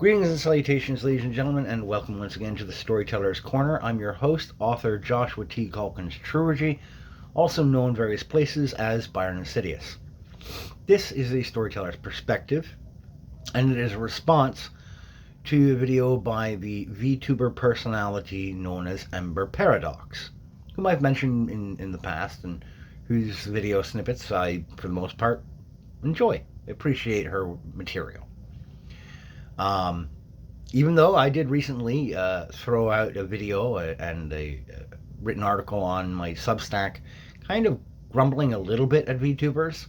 Greetings and salutations, ladies and gentlemen, and welcome once again to the Storyteller's Corner. I'm your host, author Joshua T. Calkins Truergy, also known in various places as Byron Insidious. This is a storyteller's perspective, and it is a response to a video by the VTuber personality known as Ember Paradox, whom I've mentioned in the past, and whose video snippets I, for the most part, enjoy. I appreciate her material. Even though I did recently throw out a video and a written article on my Substack, kind of grumbling a little bit at VTubers,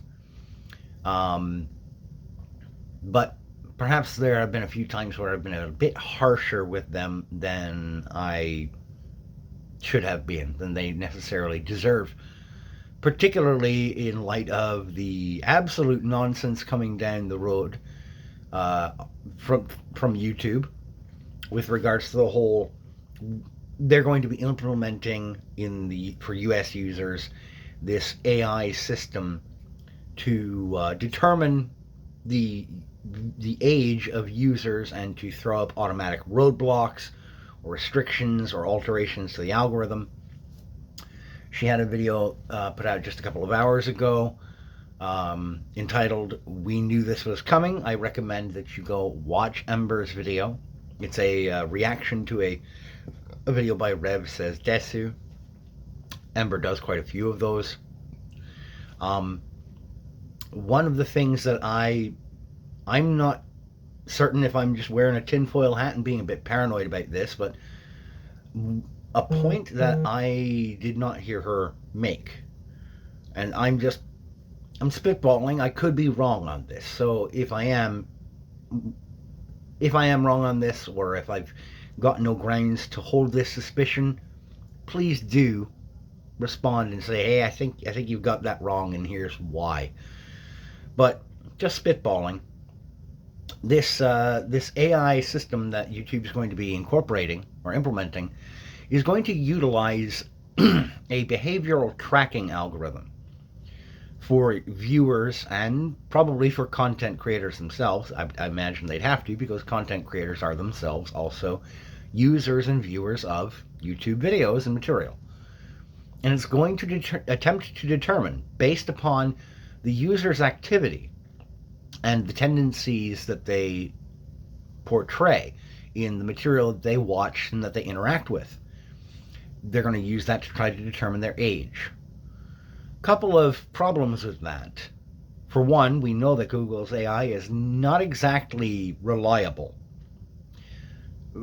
but perhaps there have been a few times where I've been a bit harsher with them than I should have been, than they necessarily deserve, particularly in light of the absolute nonsense coming down the road from YouTube with regards to the whole, they're going to be implementing for US users this AI system to determine the age of users and to throw up automatic roadblocks or restrictions or alterations to the algorithm. She had a video put out just a couple of hours ago entitled "We Knew This Was Coming." I recommend that you go watch Ember's video. It's a reaction to a video by Rev Says Desu. Ember does quite a few of those. One of the things that I'm not certain if I'm just wearing a tinfoil hat and being a bit paranoid about this, but a point that I did not hear her make, and I'm spitballing. I could be wrong on this. So if I am wrong on this, or if I've got no grounds to hold this suspicion, please do respond and say, "Hey, I think you've got that wrong, and here's why." But just spitballing. This AI system that YouTube is going to be incorporating or implementing is going to utilize a behavioral tracking algorithm for viewers and probably for content creators themselves. I imagine they'd have to, because content creators are themselves also users and viewers of YouTube videos and material. And it's going to attempt to determine, based upon the user's activity and the tendencies that they portray in the material that they watch and that they interact with, they're going to use that to try to determine their age. Couple of problems with that. For one, we know that Google's AI is not exactly reliable.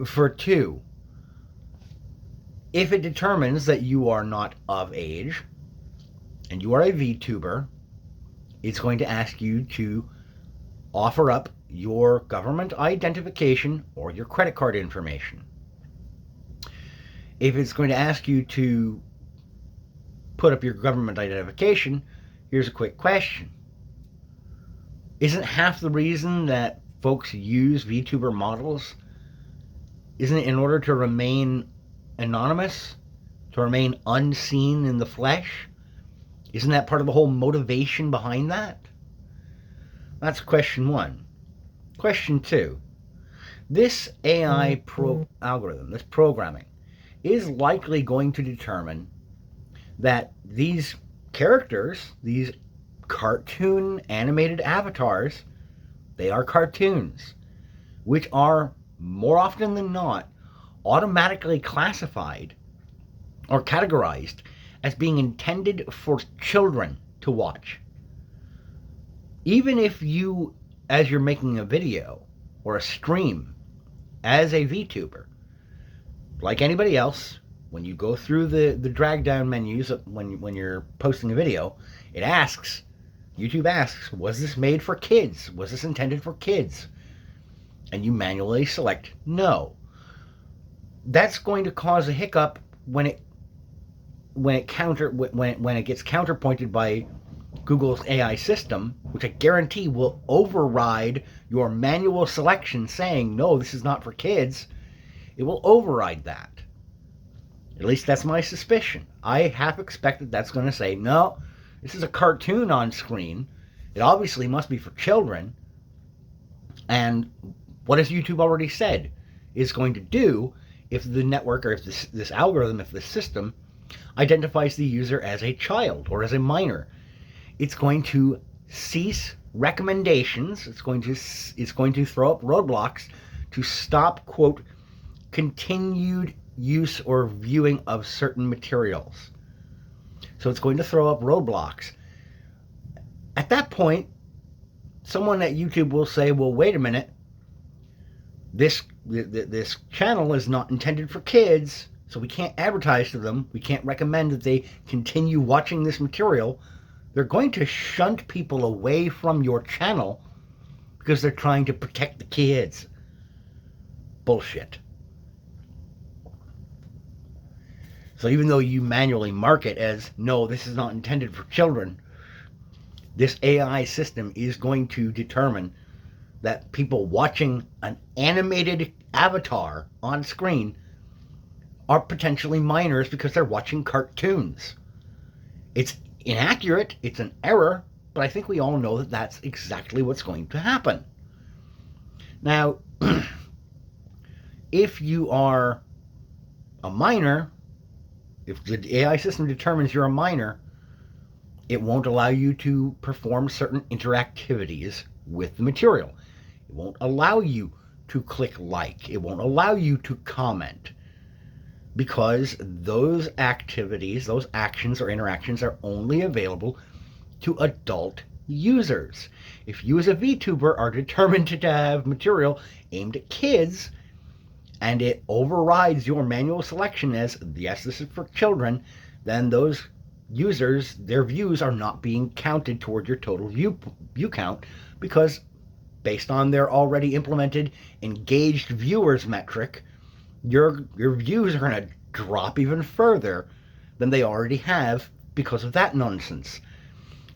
For two, if it determines that you are not of age and you are a VTuber, it's going to ask you to offer up your government identification or your credit card information. If it's going to ask you to put up your government identification, here's a quick question. Isn't half the reason that folks use VTuber models, isn't it in order to remain anonymous, to remain unseen in the flesh? Isn't that part of the whole motivation behind that? That's question one. Question two. This AI algorithm, this programming, is likely going to determine that these characters, these cartoon animated avatars, they are cartoons, which are, more often than not, automatically classified or categorized as being intended for children to watch. Even if you, as you're making a video or a stream as a VTuber, like anybody else, when you go through the drag down menus when you're posting a video, YouTube asks, was this made for kids? Was this intended for kids? And you manually select no. That's going to cause a hiccup when it gets counterpointed by Google's AI system, which I guarantee will override your manual selection saying, no, this is not for kids. It will override that. At least that's my suspicion. I half expect that that's going to say, no, this is a cartoon on screen. It obviously must be for children. And what has YouTube already said is going to do if the network, or if this algorithm, if the system identifies the user as a child or as a minor? It's going to cease recommendations. It's going to throw up roadblocks to stop, quote, continued use or viewing of certain materials. So it's going to throw up roadblocks. At that point, someone at YouTube will say, well, wait a minute, this channel is not intended for kids, so we can't advertise to them. We can't recommend that they continue watching this material. They're going to shunt people away from your channel because they're trying to protect the kids. Bullshit. So even though you manually mark it as, no, this is not intended for children, this AI system is going to determine that people watching an animated avatar on screen are potentially minors because they're watching cartoons. It's inaccurate, it's an error, but I think we all know that that's exactly what's going to happen. Now, if you are a minor, if the AI system determines you're a minor, it won't allow you to perform certain interactivities with the material. It won't allow you to click like. It won't allow you to comment, because those activities, those actions or interactions are only available to adult users. If you as a VTuber are determined to have material aimed at kids, and it overrides your manual selection as, yes, this is for children, then those users, their views are not being counted toward your total view count, because based on their already implemented engaged viewers metric, your views are going to drop even further than they already have because of that nonsense.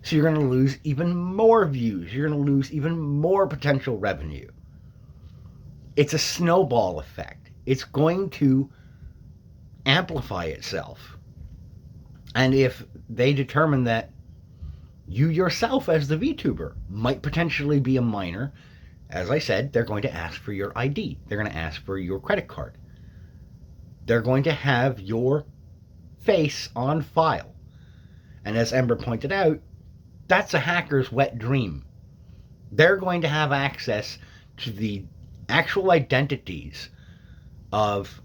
So you're going to lose even more views. You're going to lose even more potential revenue. It's a snowball effect. It's going to amplify itself. And if they determine that you yourself as the VTuber might potentially be a minor, as I said, they're going to ask for your ID. They're going to ask for your credit card. They're going to have your face on file. And as Ember pointed out, that's a hacker's wet dream. They're going to have access to the actual identities of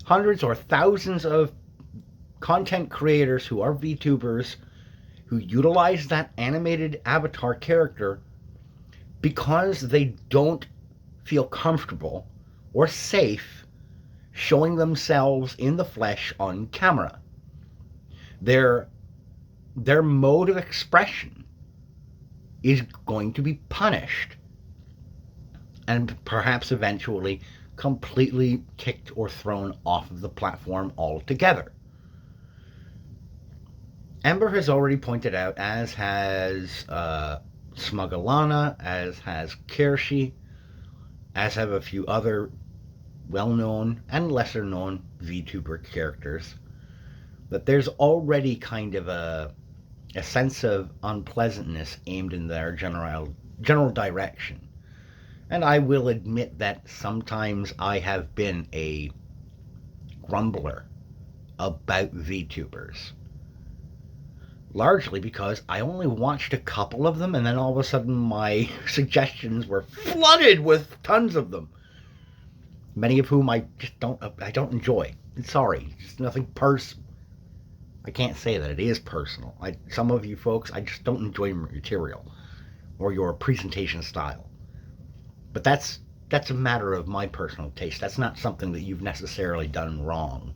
hundreds or thousands of content creators who are VTubers, who utilize that animated avatar character because they don't feel comfortable or safe showing themselves in the flesh on camera. Their mode of expression is going to be punished, and perhaps eventually completely kicked or thrown off of the platform altogether. Ember has already pointed out, as has Smugalana, as has Kershi, as have a few other well-known and lesser-known VTuber characters, that there's already kind of a sense of unpleasantness aimed in their general direction. And I will admit that sometimes I have been a grumbler about VTubers. Largely because I only watched a couple of them, and then all of a sudden my suggestions were flooded with tons of them. Many of whom I don't enjoy. Sorry, it's nothing I can't say that it is personal. Some of you folks, I just don't enjoy your material or your presentation style. But that's a matter of my personal taste. That's not something that you've necessarily done wrong.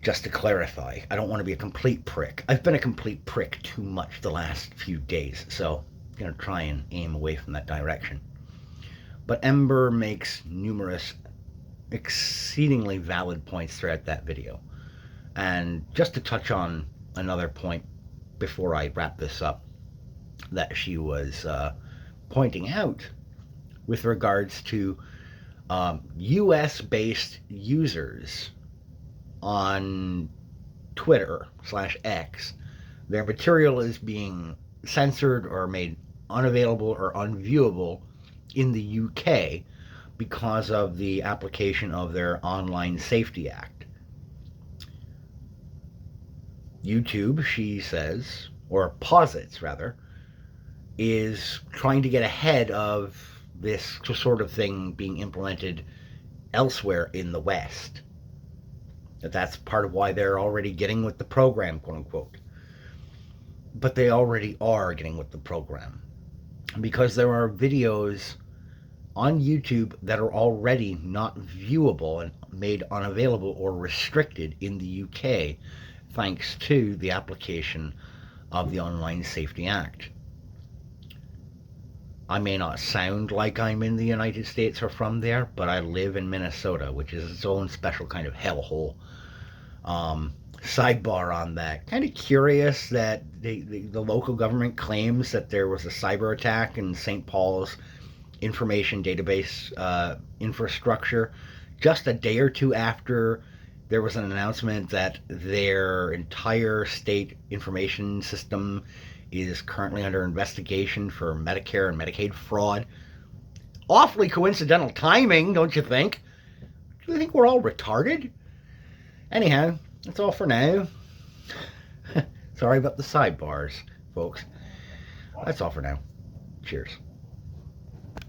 Just to clarify, I don't want to be a complete prick. I've been a complete prick too much the last few days, so I'm going to try and aim away from that direction. But Ember makes numerous exceedingly valid points throughout that video. And just to touch on another point before I wrap this up that she was pointing out with regards to US-based users on Twitter/X, their material is being censored or made unavailable or unviewable in the UK because of the application of their Online Safety Act. YouTube, she says, or posits rather, is trying to get ahead of this sort of thing being implemented elsewhere in the West. That's part of why they're already getting with the program, quote unquote. But they already are getting with the program because there are videos on YouTube that are already not viewable and made unavailable or restricted in the UK thanks to the application of the Online Safety Act. I may not sound like I'm in the United States or from there, but I live in Minnesota, which is its own special kind of hellhole. Sidebar on that. Kind of curious that the local government claims that there was a cyber attack in St. Paul's information database infrastructure just a day or two after there was an announcement that their entire state information system is currently under investigation for Medicare and Medicaid fraud. Awfully coincidental timing, don't you think? Do you think we're all retarded? Anyhow, that's all for now. Sorry about the sidebars, folks. That's all for now. Cheers.